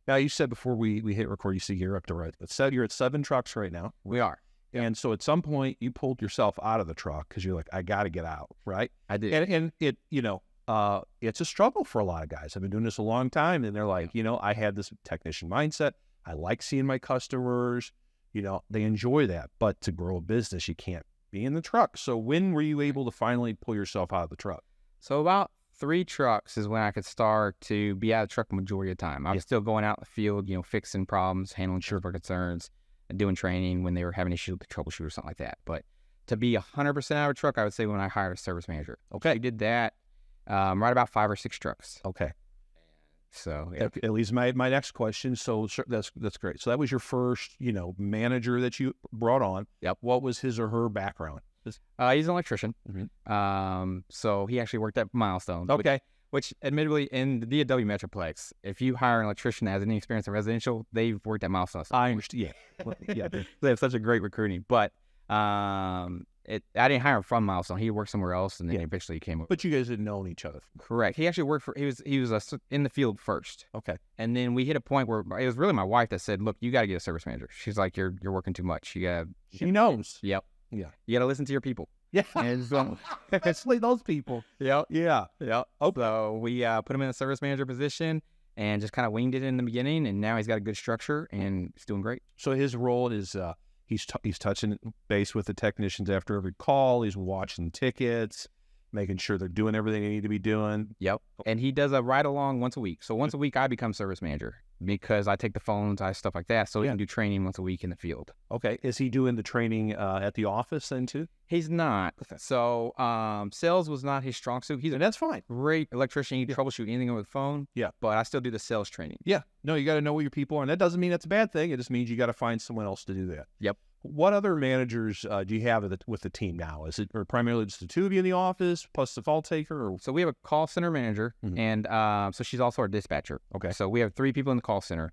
Now, you said before we hit record, you see you're up to you're at 7 trucks right now. We are. And so at some point you pulled yourself out of the truck because you're like, I got to get out, right? I did. And it, it's a struggle for a lot of guys. I've been doing this a long time, and they're like, I had this technician mindset. I like seeing my customers, they enjoy that. But to grow a business, you can't be in the truck. So when were you able to finally pull yourself out of the truck? So about 3 trucks is when I could start to be out of the truck the majority of the time. I was still going out in the field, fixing problems, handling customer concerns, and doing training when they were having issues with the troubleshoot or something like that. But to be 100% out of a truck, I would say when I hired a service manager. Okay. I did that right about 5 or 6 trucks. Okay. So At least my next question. So that's great. So that was your first, manager that you brought on. Yep. What was his or her background? He's an electrician. Mm-hmm. So he actually worked at Milestone. Okay. Which admittedly in the DFW Metroplex, if you hire an electrician that has any experience in residential, they've worked at Milestone. I understand. Yeah. They have such a great recruiting. But I didn't hire him from Milestone. He worked somewhere else, and then eventually he came over. But you guys had known each other. Correct. He actually worked he was in the field first. Okay. And then we hit a point where it was really my wife that said, "Look, you got to get a service manager." She's like, "You're working too much. You got." She knows. Yep. Yeah. You got to listen to your people. Yeah. And so, especially those people. Yep. Yeah. Yep. Okay. So we put him in a service manager position and just kind of winged it in the beginning, and now he's got a good structure and he's doing great. So his role is he's touching base with the technicians after every call. He's watching tickets, making sure they're doing everything they need to be doing. Yep. And he does a ride along once a week. So once a week I become service manager because I take the phones, stuff like that. So he can do training once a week in the field. Okay. Is he doing the training at the office then too? He's not. So sales was not his strong suit. And that's fine. Great electrician. He can troubleshoot anything over the phone. Yeah. But I still do the sales training. Yeah. No, you got to know what your people are. And that doesn't mean that's a bad thing. It just means you got to find someone else to do that. Yep. What other managers do you have with the team now? Is it primarily just the 2 of you in the office plus the call taker? Or? So we have a call center manager, and so she's also our dispatcher. Okay. So we have 3 people in the call center.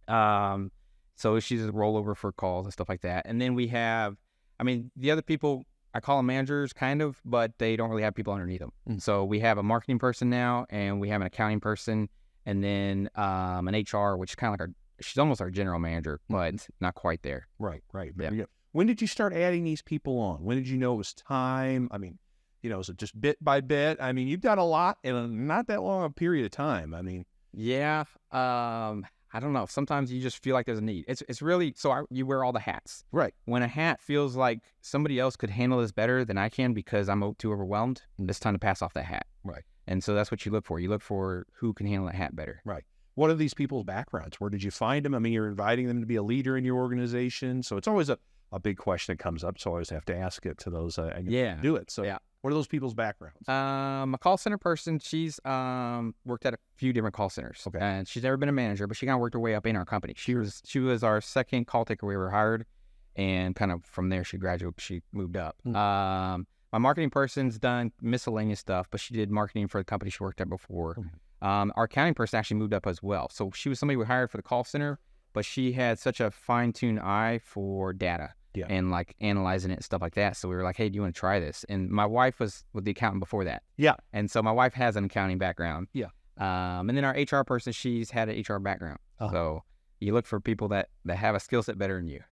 So she's a rollover for calls and stuff like that. And then we have, the other people, I call them managers kind of, but they don't really have people underneath them. So we have a marketing person now, and we have an accounting person, and then an HR, which is kind of like she's almost our general manager, but not quite there. Right. Yeah. When did you start adding these people on? When did you know it was time? Is it just bit by bit? You've done a lot in not that long a period of time. Yeah. I don't know. Sometimes you just feel like there's a need. It's really, you wear all the hats. Right. When a hat feels like somebody else could handle this better than I can because I'm too overwhelmed, it's time to pass off that hat. Right. And so that's what you look for. You look for who can handle that hat better. Right. What are these people's backgrounds? Where did you find them? You're inviting them to be a leader in your organization. So it's always a big question that comes up. So I always have to ask it to those do it. So what are those people's backgrounds? A call center person, she's worked at a few different call centers. Okay. And she's never been a manager, but she kind of worked her way up in our company. She was our second call taker we ever hired. And kind of from there, she moved up. My marketing person's done miscellaneous stuff, but she did marketing for the company she worked at before. Our accounting person actually moved up as well. So she was somebody we hired for the call center, but she had such a fine-tuned eye for data and like analyzing it and stuff like that. So we were like, hey, do you want to try this? And my wife was with the accountant before that. Yeah. And so my wife has an accounting background. Yeah. And then our HR person, she's had an HR background. So you look for people that have a skill set better than you.